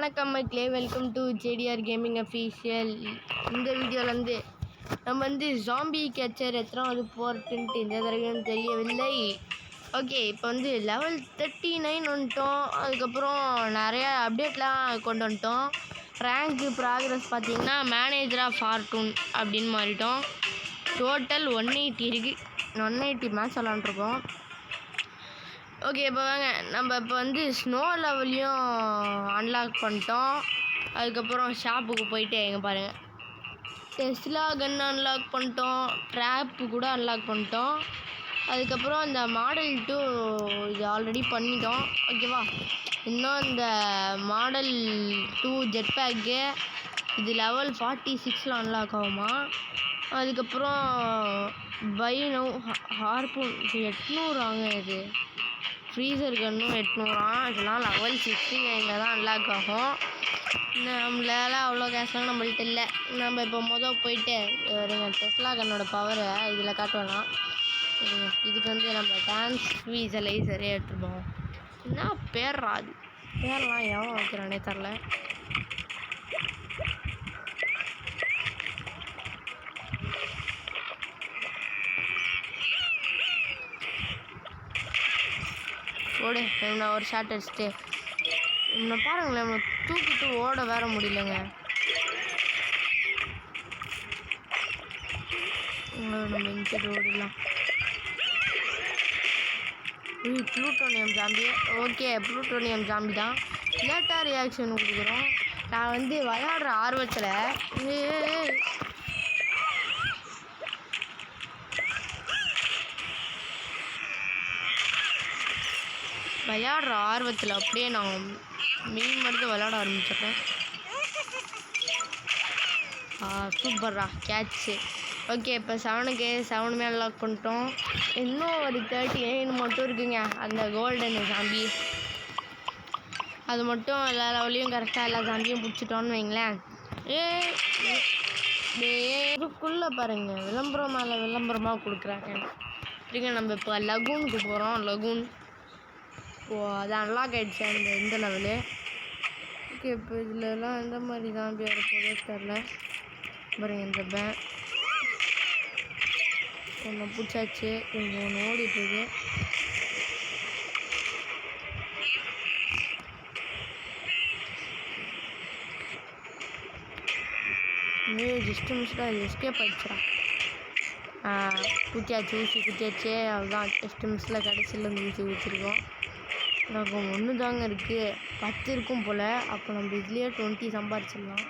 வணக்கம் மக்களே, welcome to JDR gaming official. இந்த வீடியோலேருந்து நம்ம வந்து ஜாம்பி கேச்சர் எத்தனாவது போர்ட்டுன்ட்டு இந்த தடவையும் தெரியவில்லை. ஓகே, இப்போ வந்து லெவல் 39 வந்துட்டோம். அதுக்கப்புறம் நிறையா அப்டேட்லாம் கொண்டு வந்துட்டோம். ரேங்க்கு ப்ராக்ரஸ் பார்த்திங்கன்னா மேனேஜராக ஃபார்டூன் அப்படின்னு மாறிட்டோம். டோட்டல் 180 இருக்குது. 180 மேட்ச் விளாண்டுருக்கோம். ஓகே, இப்போ வாங்க நம்ம இப்போ வந்து ஸ்னோ லெவலையும் அன்லாக் பண்ணிட்டோம். அதுக்கப்புறம் ஷாப்புக்கு போயிட்டு எங்கே பாருங்கள், டெஸ்லா கன் அன்லாக் பண்ணிட்டோம். ட்ராப்பு கூட அன்லாக் பண்ணிட்டோம். அதுக்கப்புறம் இந்த மாடல் 2 இது ஆல்ரெடி பண்ணிட்டோம். ஓகேவா, இன்னும் இந்த மாடல் 2 ஜெட் பேக்கு இது லெவல் 46 அன்லாக் ஆகுமா. அதுக்கப்புறம் பைனோ ஹார்பூன் 800 ஆங்க. இது ஃப்ரீசர் கன்னும் 800. இதெல்லாம் லெவல் 69 தான் அன்லாக் ஆகும். நம்மளால அவ்வளோ கேஷ்லாம் நம்மள்ட்ட இல்லை. நம்ம இப்போ போயிட்டு இருங்க, டெஸ்லா கன்னோட பவரை இதில் காட்டுவேலாம். இதுக்கு வந்து நம்ம டான்ஸ் வீசலைசரே எடுத்துருப்போம். என்ன பேர்றா அது, பேர்லாம் எவன் வைக்கிறானே தெரில. ஓடு, நான் ஒரு ஷாட் அடிச்சுட்டு இன்னும் பாருங்களேன், நம்ம தூக்கிட்டு ஓட வேற முடியலங்க. நம்ம இன்சைட் ஓடிடலாம். Plutonium zombie. Okay, plutonium zombie தான். லேட்டாக ரியாக்ஷன் கொடுக்குறோம். நான் வந்து விளையாடுற ஆர்வத்தில் அப்படியே நான் மீன் மருந்து விளையாட ஆரம்பிச்சிடுறேன். சூப்பர்ரா கேட்ச்சு. ஓகே, இப்போ 7க்கு 7 அன்லாக் பண்ணிட்டோம். இன்னும் ஒரு 39 மட்டும் இருக்குங்க. அந்த கோல்டன் ஜாம்பி அது மட்டும் எல்லா லெவலையும் கரெக்டாக எல்லா ஜாம்பியும் பிடிச்சிட்டோன்னு வைங்களேன். இதுக்குள்ளே பாருங்கள், விளம்பரம் மேலே விளம்பரமாக கொடுக்குறாங்க. சரிங்க, நம்ம இப்போ லகூனுக்கு போகிறோம். லகூன் அது அன்லாக் ஆகிடுச்சு இந்த லெவலு. ஓகே, இப்போ இதிலலாம் எந்த மாதிரி ஜாம்பி வரப்போதோ தெரில. பாருங்க, இந்த ஒன்று பிடிச்சாச்சு. இங்கே ஒன்று ஓடிட்டுருக்கு. ஜஸ்ட்டு மிஸ்டாக அது எஸ்கேப் ஆகிடுச்சா. ஊசி குத்தியாச்சு. அதுதான் ஜஸ்ட்டு மிஸ்ஸில் கடைசியில் இந்த ஊசி ஊற்றிருக்கோம். எனக்கு 1 தாங்க இருக்குது, 10 இருக்கும் போல். அப்போ நம்ம இதுலேயே 20 சம்பாரிச்சிடலாம்.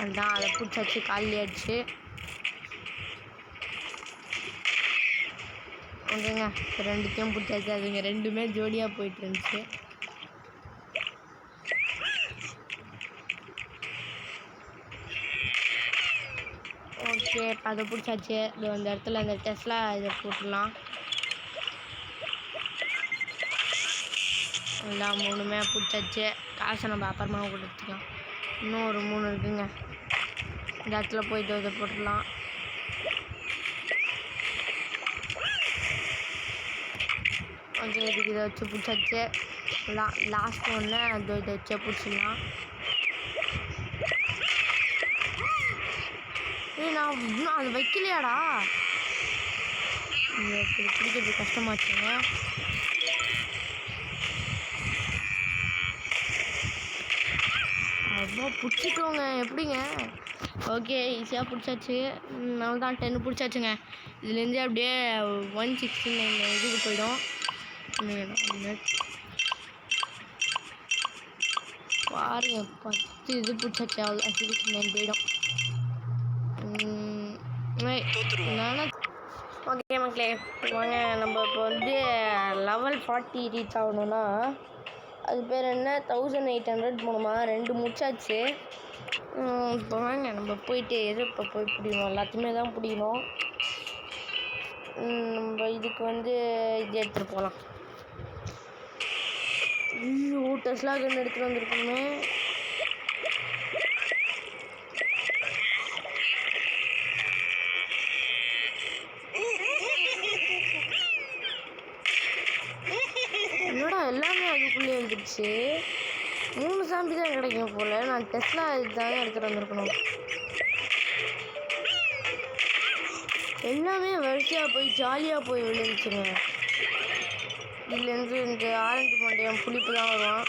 அதுதான் அதை பிடிச்சாச்சு, காலி ஆயிடுச்சு. ஓகேங்க, 2த்தையும் பிடிச்சாச்சு. அதுங்க 2மே ஜோடியாக போயிட்டு இருந்துச்சு. ஓகே, இப்போ அதை பிடிச்சாச்சு. இது அந்த இடத்துல அந்த டெஸ்லா இதை போட்டுடலாம். எல்லாம் 3மே பிடிச்சாச்சு. காசை நம்ம அப்புறமா கொடுத்துக்கலாம். இன்னும் ஒரு 3 இருக்குங்க. இந்த இடத்துல போயிட்டு இதை போட்டுடலாம். ஓகே, இதுக்கு இதை வச்சு பிடிச்சாச்சு. லாஸ்ட் ஒன்று இதை வச்சு பிடிச்சிடலாம். நான் இன்னும் அது வைக்கலையாடா. இப்படி பிடிக்கிறது கஷ்டமாச்சுங்க. அவ்வளோ பிடிச்சிட்டோங்க. எப்படிங்க? ஓகே, ஈஸியாக பிடிச்சாச்சு. நான் தான் 10 பிடிச்சாச்சுங்க. இதுலேருந்து அப்படியே 169 இதுக்கு போயிடும். பாருங்க, 10 இது பிடிச்சாச்சு. அவ்வளோ 69 போயிடும். ஓகே மக்களே, வாங்க நம்ம இப்போ வந்து லெவல் 40 ரீச் ஆகணும்னா அது பேர் என்ன, 1800 போகணுமா. 2 முடிச்சாச்சு. இப்போ வாங்க நம்ம போயிட்டு இப்போ போய் பிடிக்கணும். எல்லாத்தையுமே தான் பிடிக்கணும். நம்ம இதுக்கு வந்து இது எடுத்துகிட்டு போகலாம். டெஸ்லா கன் எடுத்துகிட்டு வந்துருக்கோமே. கிடச்சிருச்சு. 3 சாம்பி தான் கிடைக்கும் போல். நான் டெஸ்லா இதுதாங்க எடுத்துகிட்டு வந்திருக்கணும். எல்லாமே வரிசையாக போய் ஜாலியாக போய் விழுந்துச்சுங்க. இதுலேருந்து இந்த ஆரஞ்சு மண்டையம் புளிப்பு தான் வருவான்.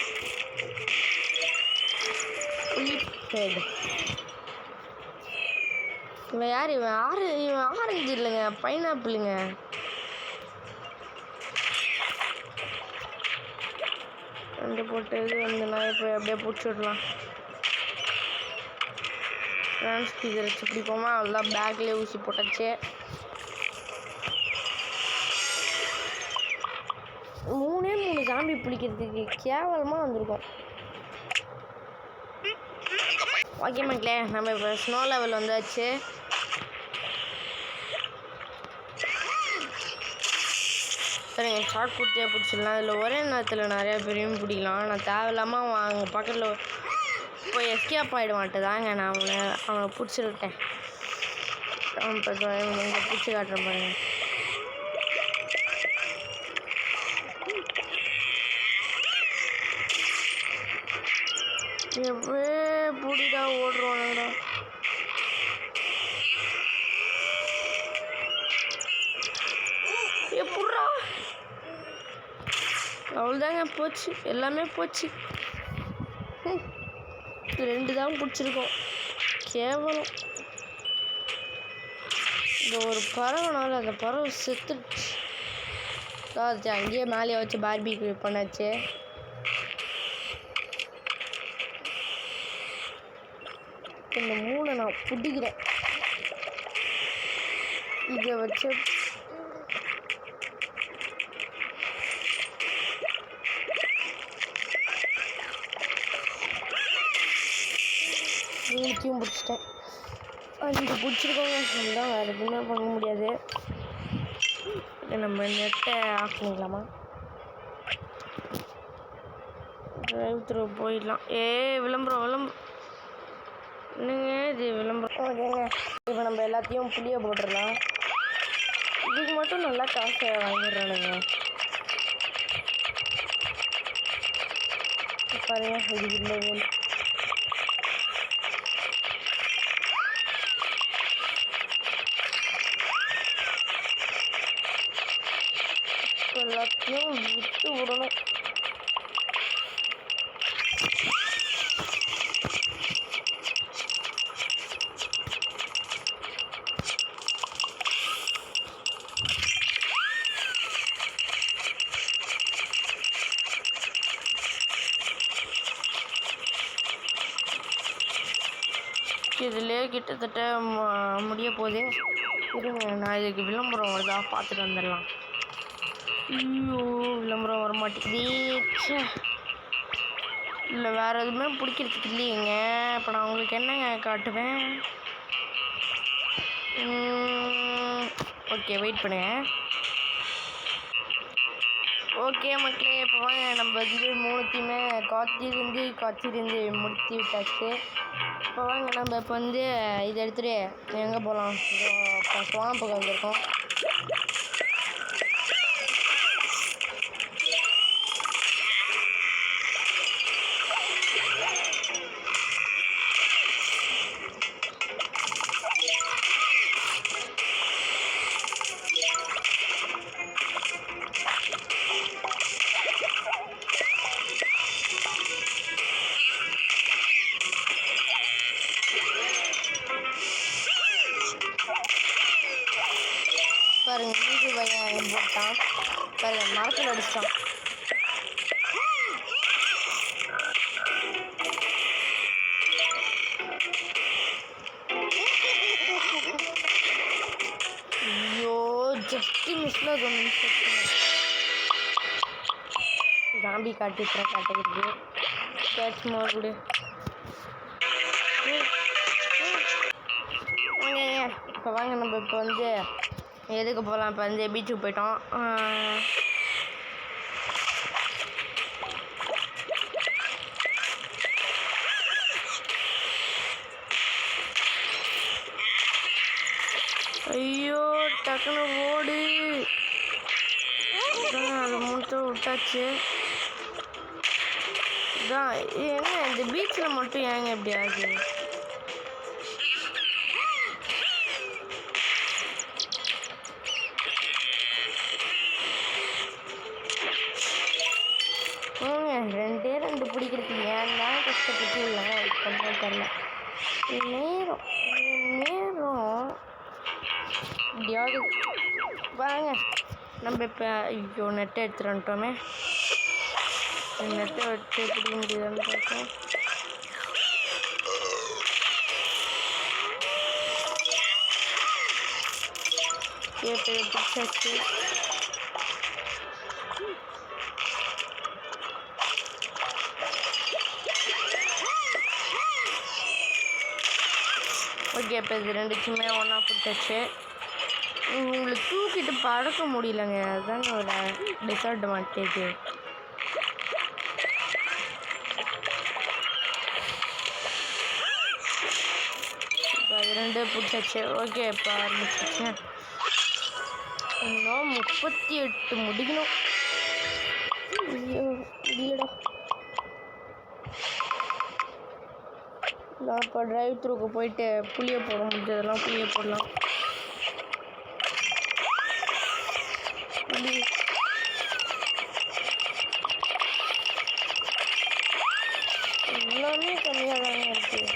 புளிப்பேடு. இவன் யார்? இவன் ஆரஞ்சு இல்லைங்க, பைனாப்பிளுங்க. ரெண்டு போட்டது வந்து நான் இப்போ அப்படியே பிடிச்சி விடலாம். ஃப்ரெண்ட்ஸ்க்கு இதை வச்சு பிடிப்போமா? அவ்வளோதான், பேக்லேயே ஊசி போட்டாச்சு. 3 சாம்பி பிடிக்கிறதுக்கு கேவலமாக வந்திருக்கோம். ஓகே மக்களே, நம்ம இப்போ ஸ்னோ லெவல் வந்தாச்சு. சரிங்க, ஷார்ட் பூர்த்தியாக பிடிச்சிடலாம். இதில் ஒரே நேரத்தில் நிறையா பேரையும் பிடிக்கலாம். நான் தேவையில்லாமல் அவங்க பக்கத்தில் போய் எஸ்கேப் ஆகிடுவான்ட்டு தாங்க நான் அவனை பிடிச்சிருக்கேன். இங்கே பிடிச்சி காட்டுறேன் பாருங்க. எப்படியே பூடிடா ஓடுறோம்டா. எப்பட்றா? அவ்வளோதாங்க, போச்சு, எல்லாமே போச்சு. 2 தான் பிடிச்சிருக்கோம், கேவலம். இந்த ஒரு பறவைனால அந்த பறவை செத்துடுச்சு. அது அங்கேயே மேலே வச்சு பார்பிக்யூ பண்ணாச்சு. இந்த 3 நான் பிடிக்கிறேன். இதை வச்சு மூணுத்தையும் பிடிச்சிட்டேன். 5 பிடிச்சிருக்கோங்க. அதுதான், வேறு எதுவுமே பண்ண முடியாது. நம்ம நெட்டை ஆஃப் பண்ணிக்கலாமா? டிரைவ் த்ரூ போயிடலாம். விளம்பரம் என்னங்க இது விளம்பரம்? ஓகேங்க, இப்போ நம்ம எல்லாத்தையும் புளிய போட்டுடலாம். இதுக்கு மட்டும் நல்லா காசை வாங்கிடுறானுங்க பாருங்க. இதுக்கு இல்லை வேணும். எல்லாத்தையும் விட்டு விடணும். இதிலே கிட்டத்தட்ட முடிய போகுது. இருங்க, நான் இதுக்கு விளம்பரம் வருதா பார்த்துட்டு வந்துடலாம். ஐயோ, விளம்பரம் வர மாட்டேங்குது. இல்லை, வேறு எதுவுமே பிடிக்கிறதுக்கு இல்லையேங்க. இப்போ நான் உங்களுக்கு என்னங்க காட்டுவேன்? ஓகே, வெயிட் பண்ணுங்க. ஓகே மக்களே, இப்போ வாங்க நம்ம வந்து 3த்தையுமே காய்ச்சிருந்து முடித்து விட்டாச்சு. இப்போ வாங்க நம்ம இப்போ வந்து இதை எடுத்துகிட்டு எங்கே போகலாம்? ஸ்வாம்புக்கு வந்திருக்கோம். பாருங்க, வீட்டு பையன் போட்டான் பாருங்க, மரத்தில் அடிச்சிட்டான். ஐயோ, ஜஸ்ட் மிஸ்ல ஜாம்பி காட்டுறது கேட்ச் மோர் கூட. இப்போ வாங்க நம்ம இப்போ வந்து எதுக்கு போகலாம்? இப்போ வந்து பீச்சுக்கு போயிட்டோம். ஐயோ, டக்குன்னு ஓடு. அதை மூட்டை விட்டாச்சு. இதான் என்ன இந்த பீச்சில் மட்டும் ஏங்க எப்படி ஆகுது? ரெண்டு பிடிக்கிறதுக்கு ஏன் தான் கஷ்டப்பட்டு இல்லை பண்ண தெரில. நேரம் எப்படியாவது வாங்க நம்ம இப்போ ஐயோ நெட்டை எடுத்துகிட்டு வந்துட்டோமே. நெட்டை வச்சு பிடிக்க முடியுதான்னு பார்த்தோம். கேட்டு பிடிச்சாச்சு. ஓகே இப்போ இது ரெண்டுக்குமே ஒன்றா பிடிச்சாச்சு. உங்களுக்கு தூக்கிட்டு பறக்க முடியலங்க, அதுதாங்க ஒரு டிஸ்அட்வான்டேஜ். இப்போ அது ரெண்டு பிடிச்சாச்சு. ஓகே இப்போ ஆரம்பிச்சிச்சு. இன்னும் 38 முடிக்கணும். ஐயோ இல்லைடா. நான் இப்போ டிரைவ் த்ரூக்கு போயிட்டு புளியை போட முடிஞ்சதெல்லாம் புளியை போடலாம். எல்லாமே கம்மியாக தாங்க இருக்குது.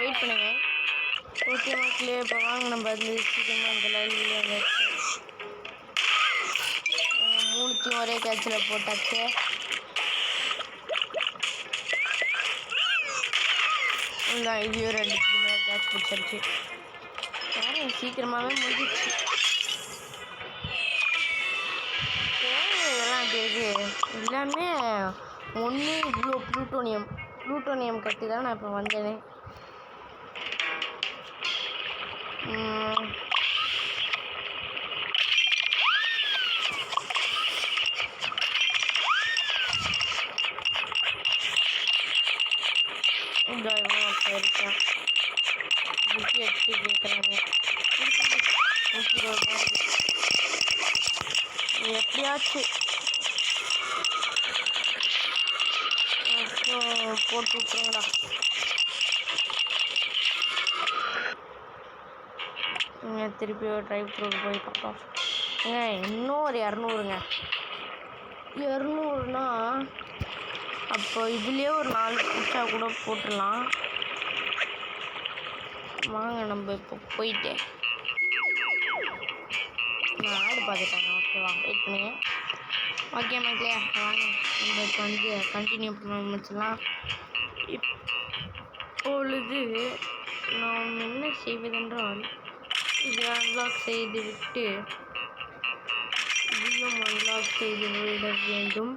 வெயிட் பண்ணுங்க. ஓகே மக்களே, இப்போ வாங்க நம்ம வந்து சீக்கிரமாக இந்த லைவ்லேயே வந்துச்சு. மூணுத்தையும் ஒரே கேட்சில் போட்டாச்சு. இதான் இதையும் ரெண்டுத்துக்குமே கேட்ச் பிடிச்சிருச்சு. யாரும் சீக்கிரமாகவே முடிஞ்சிச்சு. இதெல்லாம் கேட்கு எல்லாமே ஒன்று இவ்வளோ ப்ளூட்டோனியம் கட்டி தான் நான் இப்போ வந்தேனே. இருக்கேன் புக்கி அடிச்சு கேட்குறாங்க. எப்படியாச்சும் போட்டு விட்ருங்கடா. திருப்பி டிரைவ் த்ரூக்கு போய் பார்ப்போம். இன்னும் ஒரு 200ங்க. 200னா அப்போ இதுலேயே ஒரு 4 பிடிச்சா கூட போட்டுடலாம். வாங்க நம்ம இப்போ போயிட்டு நான் ஆடு பார்த்துட்டேன். ஓகேவா, வெயிட் பண்ணுங்க. ஓகே மக்களே, வாங்க நம்ம இப்போ வந்து கண்டினியூ பண்ண ஆரம்பிச்சிடலாம். இப்பொழுது நாம் என்ன செய்வதென்றால் இதை அன்லாக் செய்து விட்டு இதையும் அன்லாக் செய்து விட வேண்டும்.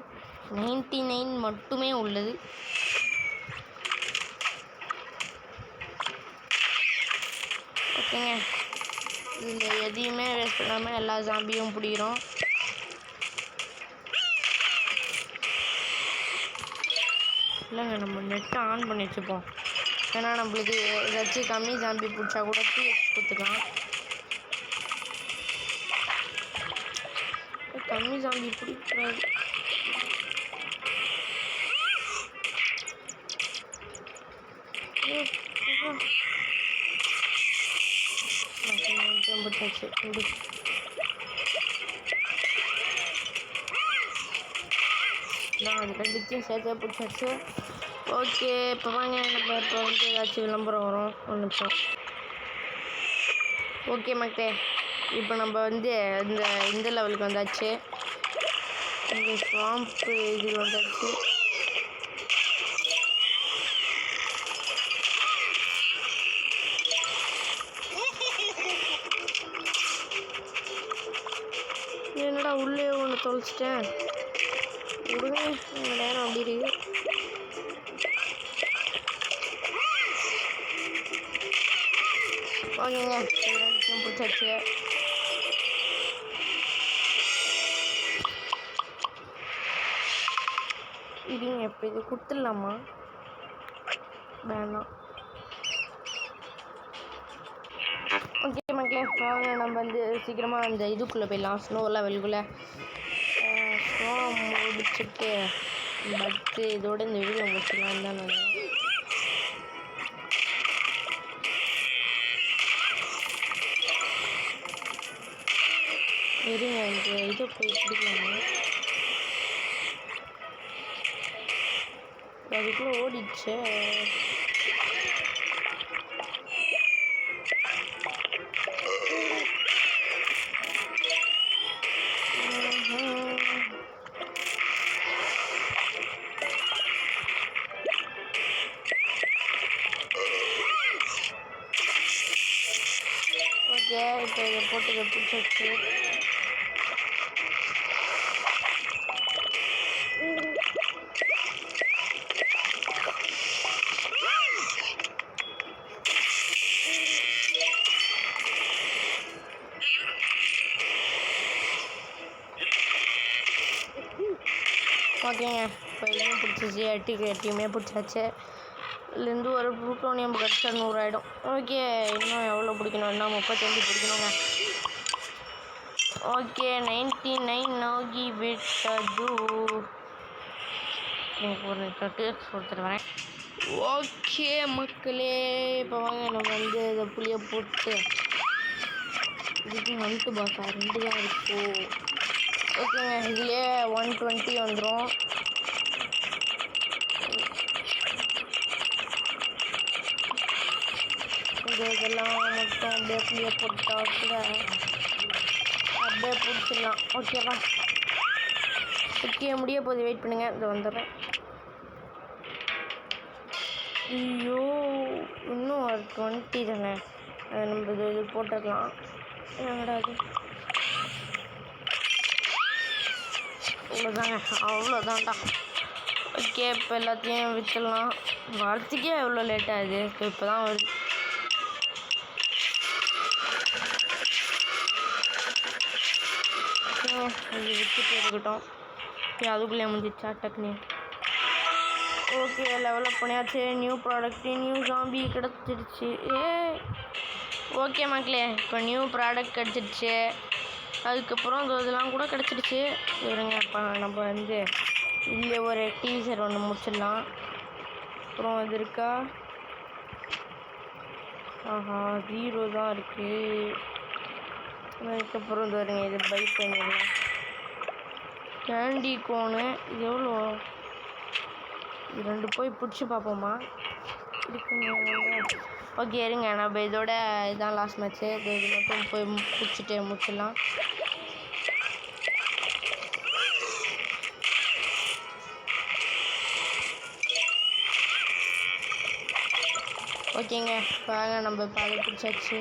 99 மட்டுமே உள்ளது. ஓகேங்க, இதில் எதையுமே வேஸ்ட் பண்ணாமல் எல்லா ஜாம்பியும் பிடிக்கிறோம். இல்லைங்க, நம்ம நெட்டை ஆன் பண்ணி வச்சுப்போம். ஏன்னா நம்மளுக்கு ஏதாச்சும் கம்மி ஜாம்பி பிடிச்சா கூட கொடுத்துக்கலாம். கம்மி ஜாம்பி பிடிக்கூடாது. அது ரெண்டுத்தையும் சேர்த்தே பிடிச்சாச்சு. ஓகே, இப்போ வாங்க நம்ம இப்போ வந்து ஏதாச்சும் விளம்பரம் வரும். ஒரு நிமிஷம். ஓகே மக்களே, இப்போ நம்ம வந்து இந்த லெவலுக்கு வந்தாச்சு. இந்த ஸ்வாம்ப்பு இது வந்தாச்சு. என்னடா உள்ளே ஒன்று தொலைச்சிட்டேன். விடுங்க, எங்கள் நேரம் அப்படி இருக்கு. ஓகேங்க, ரெண்டுக்கும் பிடிச்சாச்சு. இருங்க இப்போ இது கொடுத்துடலாமா? வேணாம். ஓகே மக்களே, வாங்க நம்ம வந்து சீக்கிரமாக அந்த இதுக்குள்ளே போயிடலாம், ஸ்னோ லெவலுக்குள்ளே. ஸ்னோ முடிச்சுட்டு பட்டு இதோட இந்த வீடியோ முடிச்சிடலாம் தான் நினைக்கிறேன். இருங்க இந்த இதை போய் பிடிக்கலாமா? அதுக்குள்ளே ஓடிடுச்சு. ஓகே, இப்போ இதை போட்டு இதை பிடிச்சி ஓகேங்க. இப்போ இதையும் பிடிச்சிச்சு, எட்டியுமே பிடிச்சாச்சு. இதுலேருந்து ஒரு ப்ளூட்டோனியம் கிடச்சா 100 ஆகிடும். ஓகே, இன்னும் எவ்வளோ பிடிக்கணும்? இன்னும் 35 பிடிக்கணுங்க. ஓகே, 99 ஆகி விட்டது. எனக்கு ஒரு டேஸ்ட் கொடுத்துட்டு வரேன். ஓகே மக்களே, இப்போ வாங்க நம்ம வந்து இதை புளியை போட்டு இதுக்கு ஹண்ட் பாஸா 2 தான் இருக்கும். ஓகேங்க, இதுலேயே 120 வந்துடும். இதெல்லாம் மட்டும் அப்படியே புளியை போட்டா கூட அப்படியே பிடிச்சிடலாம். ஓகேவா? ஓகே, முடிய போது வெயிட் பண்ணுங்கள், இது வந்துடுறேன். ஐயோ, இன்னும் ஒரு 20 தானே, அதை நம்ம இது போட்டுடலாம். என்னடா அது? அவ்வளோதான்டா. ஓகே, இப்போ எல்லாத்தையும் விற்றுலாம். வரத்துக்கே எவ்வளோ லேட் ஆகுது, இப்போ தான் வருது. இது விற்றுட்டு இருக்கட்டும். ஓகே, அதுக்குள்ளே முடிஞ்சிச்சா டக்குனு? ஓகே, லெவலப் பண்ணியாச்சு. நியூ ப்ராடக்ட்டு, நியூ ஜாம்பி கிடச்சிருச்சு. ஓகே மக்களே, இப்போ நியூ ப்ராடக்ட் கிடச்சிருச்சு. அதுக்கப்புறம் இதெல்லாம் கூட கிடச்சிருச்சு. இருங்க, இப்போ நம்ம வந்து இதில் ஒரு டீசர் ஒன்று முடிச்சிடலாம். அப்புறம் இது இருக்கா? ஆஹா, 0 தான் இருக்குது. அதுக்கப்புறம் இது வருங்க, இது பை பண்ணிடலாம். கேண்டி கோனு இது எவ்வளோ? இது 2 போய் பிடிச்சி பார்ப்போமா? இருக்குங்க. ஓகே, இருங்க, நம்ம இதோட இதுதான் லாஸ்ட் மேட்ச்சு. இது மட்டும் போய் பிடிச்சிட்டு முடிச்சிடலாம். ஓகேங்க, வாங்க நம்ம இப்போ அதை பிடிச்சாச்சு.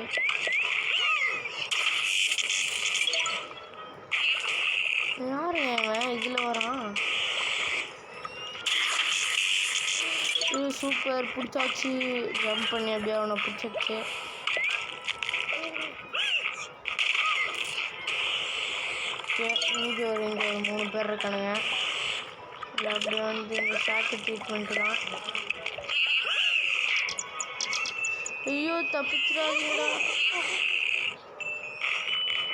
யாருங்க அவன் இதில் வரான்? சூப்பர், பிடிச்சாச்சு. ஜம்ப் பண்ணி அப்படியே அவனை பிடிச்சாச்சு. ஓகே, இங்கே ஒரு 3 பேர் இருக்கானுங்க. இல்லை அப்படியே வந்து இந்த ஷாக்கு ட்ரீட்மெண்ட்டு தான். ஐயோ, தப்பிச்சிடாதீங்களா?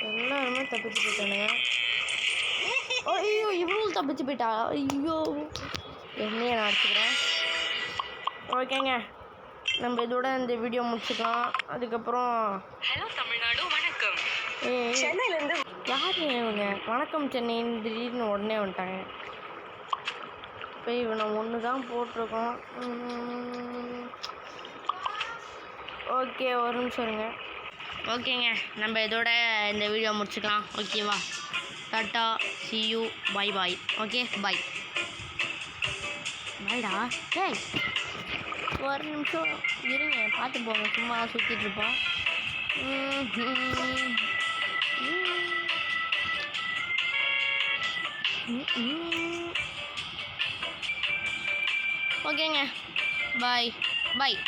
எல்லாருமே தப்பிச்சு போயிட்டானுங்க. ஐயோ, இவ்வளோ தப்பிச்சு போயிட்டா. ஐயோ, என்னையே நான் அடிச்சுக்கிறேன். ஓகேங்க, நம்ம இதோட இந்த வீடியோ முடிச்சுக்கலாம். அதுக்கப்புறம் ஹலோ தமிழ்நாடு, வணக்கம். சென்னையிலேருந்து யார் இவங்க? வணக்கம் சென்னைன்னு திடீர்னு உடனே வந்துட்டாங்க. இப்போ இவனை 1 தான் போட்டிருக்கோம். ஓகே, ஒரு நிமிஷம் இருங்க. ஓகேங்க, நம்ம இதோட இந்த வீடியோ முடிச்சுக்கலாம். ஓகேவா? டாட்டா, see you, bye bye. Okay, bye. பாய்டா. ஏய், ஒரு நிமிஷம் இருங்க, பார்த்து போங்க, சும்மா சுற்றிட்டு இருப்போம். ஓகேங்க, பாய் பாய்.